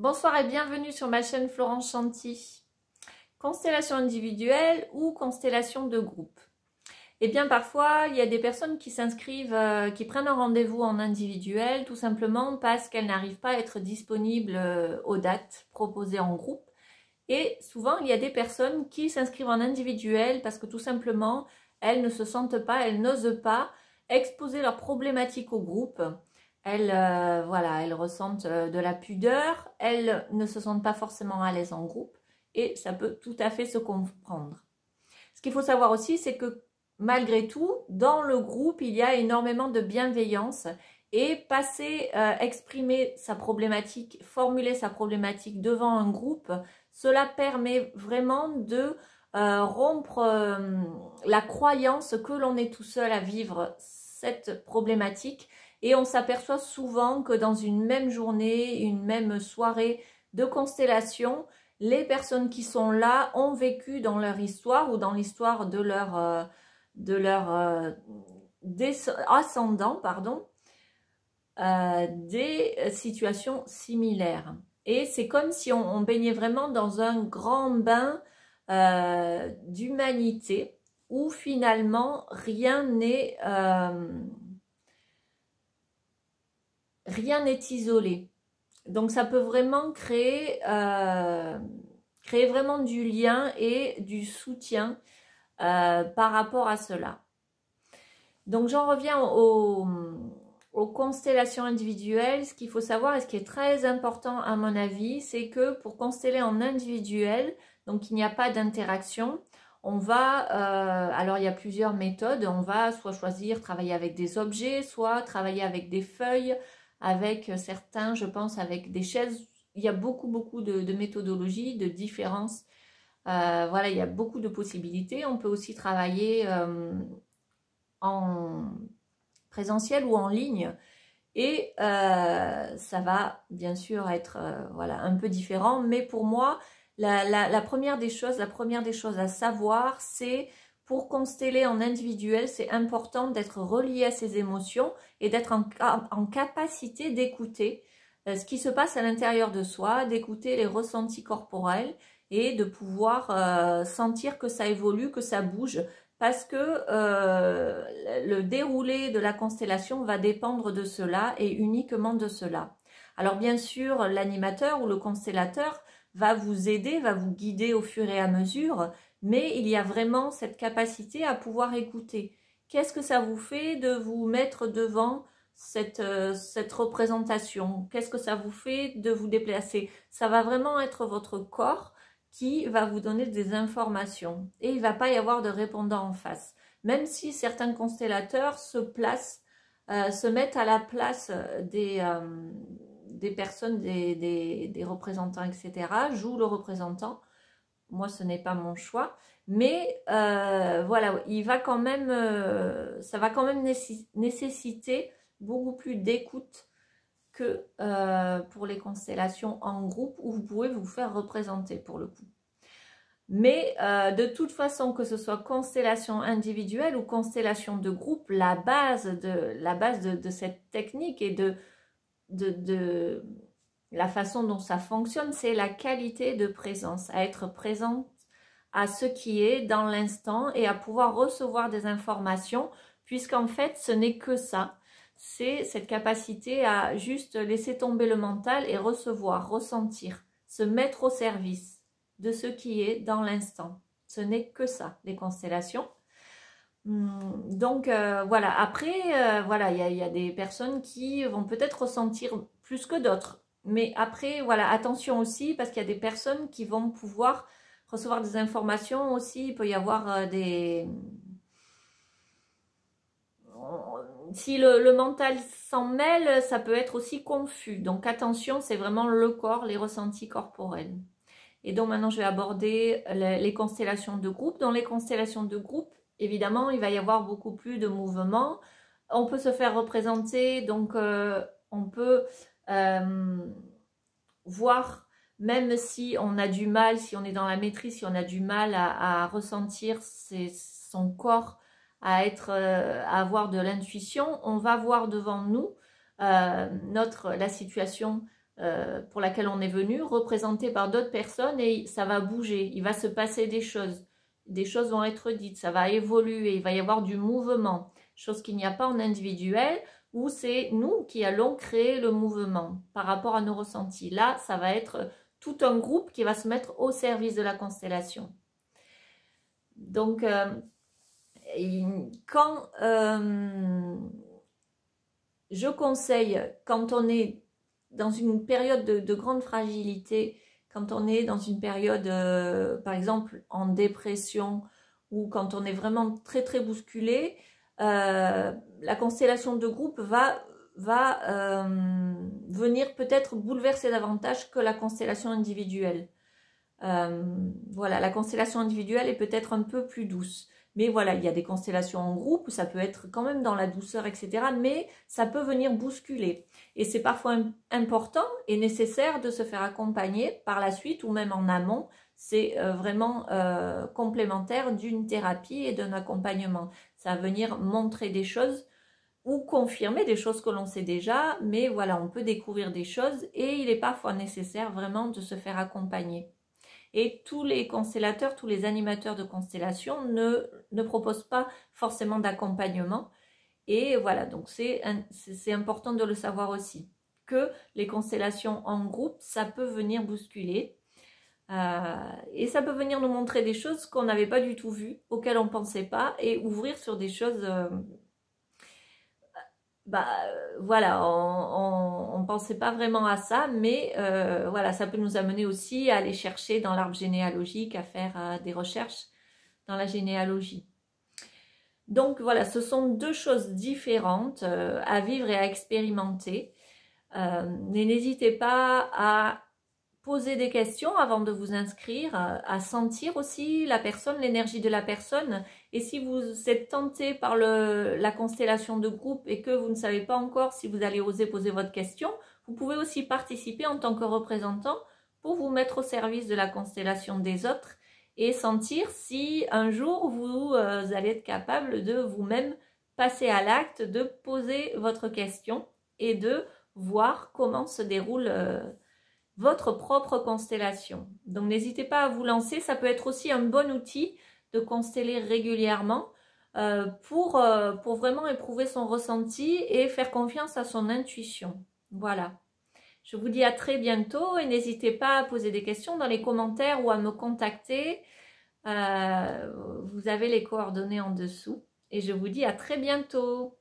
Bonsoir et bienvenue sur ma chaîne Florence Chanty. Constellation individuelle ou constellation de groupe? Eh bien parfois il y a des personnes qui s'inscrivent, qui prennent un rendez-vous en individuel tout simplement parce qu'elles n'arrivent pas à être disponibles aux dates proposées en groupe. Et souvent il y a des personnes qui s'inscrivent en individuel parce que tout simplement elles ne se sentent pas, elles n'osent pas exposer leurs problématiques au groupe. Elles ressentent de la pudeur, elles ne se sentent pas forcément à l'aise en groupe et ça peut tout à fait se comprendre. Ce qu'il faut savoir aussi, c'est que malgré tout, dans le groupe, il y a énormément de bienveillance et exprimer sa problématique, formuler sa problématique devant un groupe, cela permet vraiment de rompre la croyance que l'on est tout seul à vivre cette problématique. Et on s'aperçoit souvent que dans une même journée, une même soirée de constellation, les personnes qui sont là ont vécu dans leur histoire ou dans l'histoire de leur ascendant, des situations similaires. Et c'est comme si on baignait vraiment dans un grand bain d'humanité où finalement rien n'est isolé. Donc ça peut vraiment créer vraiment du lien et du soutien par rapport à cela. Donc j'en reviens aux constellations individuelles. Ce qu'il faut savoir et ce qui est très important à mon avis, c'est que pour consteller en individuel, donc il n'y a pas d'interaction, on va, alors il y a plusieurs méthodes, on va soit choisir travailler avec des objets, soit travailler avec des feuilles, avec certains, je pense, avec des chaises. Il y a beaucoup de méthodologies, de différences. Voilà, il y a beaucoup de possibilités. On peut aussi travailler en présentiel ou en ligne. Et ça va bien sûr être un peu différent. Mais pour moi, la première des choses à savoir, c'est pour consteller en individuel, c'est important d'être relié à ses émotions et d'être en capacité d'écouter ce qui se passe à l'intérieur de soi, d'écouter les ressentis corporels et de pouvoir sentir que ça évolue, que ça bouge, parce que le déroulé de la constellation va dépendre de cela et uniquement de cela. Alors bien sûr, l'animateur ou le constellateur va vous aider, va vous guider au fur et à mesure, mais il y a vraiment cette capacité à pouvoir écouter. Qu'est-ce que ça vous fait de vous mettre devant cette représentation? Qu'est-ce que ça vous fait de vous déplacer? Ça va vraiment être votre corps qui va vous donner des informations. Et il ne va pas y avoir de répondant en face. Même si certains constellateurs se mettent à la place des personnes, des représentants, etc., jouent le représentant. Moi, ce n'est pas mon choix, mais voilà, il va quand même, ça va quand même nécessiter beaucoup plus d'écoute que pour les constellations en groupe où vous pouvez vous faire représenter pour le coup. Mais de toute façon, que ce soit constellation individuelle ou constellation de groupe, la base de cette technique et de la façon dont ça fonctionne, c'est la qualité de présence, à être présente à ce qui est dans l'instant et à pouvoir recevoir des informations, puisqu'en fait, ce n'est que ça. C'est cette capacité à juste laisser tomber le mental et recevoir, ressentir, se mettre au service de ce qui est dans l'instant. Ce n'est que ça, les constellations. Donc voilà, après, voilà, il y a des personnes qui vont peut-être ressentir plus que d'autres. Mais après, voilà, attention aussi, parce qu'il y a des personnes qui vont pouvoir recevoir des informations aussi. Il peut y avoir si le mental s'en mêle, ça peut être aussi confus. Donc attention, c'est vraiment le corps, les ressentis corporels. Et donc maintenant, je vais aborder les constellations de groupe. Dans les constellations de groupe, évidemment, il va y avoir beaucoup plus de mouvements. On peut se faire représenter, donc on peut voir, même si on a du mal, si on est dans la maîtrise, si on a du mal à ressentir son corps, à avoir de l'intuition, on va voir devant nous la situation pour laquelle on est venu, représentée par d'autres personnes, et ça va bouger, il va se passer des choses vont être dites, ça va évoluer, il va y avoir du mouvement, chose qu'il n'y a pas en individuel, où c'est nous qui allons créer le mouvement par rapport à nos ressentis. Là, ça va être tout un groupe qui va se mettre au service de la constellation. Donc, quand je conseille, quand on est dans une période de grande fragilité, quand on est dans une période, par exemple, en dépression, ou quand on est vraiment très très bousculé, la constellation de groupe va venir peut-être bouleverser davantage que la constellation individuelle. Voilà, la constellation individuelle est peut-être un peu plus douce. Mais voilà, il y a des constellations en groupe où ça peut être quand même dans la douceur, etc. Mais ça peut venir bousculer. Et c'est parfois important et nécessaire de se faire accompagner par la suite ou même en amont. C'est vraiment complémentaire d'une thérapie et d'un accompagnement. Ça va venir montrer des choses ou confirmer des choses que l'on sait déjà. Mais voilà, on peut découvrir des choses et il est parfois nécessaire vraiment de se faire accompagner. Et tous les constellateurs, tous les animateurs de constellation ne proposent pas forcément d'accompagnement. Et voilà, donc c'est important de le savoir aussi, que les constellations en groupe, ça peut venir bousculer. Et ça peut venir nous montrer des choses qu'on n'avait pas du tout vues, auxquelles on ne pensait pas, et ouvrir sur des choses... voilà, on pensait pas vraiment à ça, mais voilà, ça peut nous amener aussi à aller chercher dans l'arbre généalogique, à faire des recherches dans la généalogie. Donc voilà, ce sont deux choses différentes à vivre et à expérimenter. Mais n'hésitez pas à poser des questions avant de vous inscrire, à sentir aussi la personne, l'énergie de la personne. Et si vous êtes tenté par la constellation de groupe et que vous ne savez pas encore si vous allez oser poser votre question, vous pouvez aussi participer en tant que représentant pour vous mettre au service de la constellation des autres et sentir si un jour vous allez être capable de vous-même passer à l'acte, de poser votre question et de voir comment se déroule votre propre constellation. Donc n'hésitez pas à vous lancer, ça peut être aussi un bon outil de consteller régulièrement pour vraiment éprouver son ressenti et faire confiance à son intuition. Voilà. Je vous dis à très bientôt et n'hésitez pas à poser des questions dans les commentaires ou à me contacter. Vous avez les coordonnées en dessous et je vous dis à très bientôt.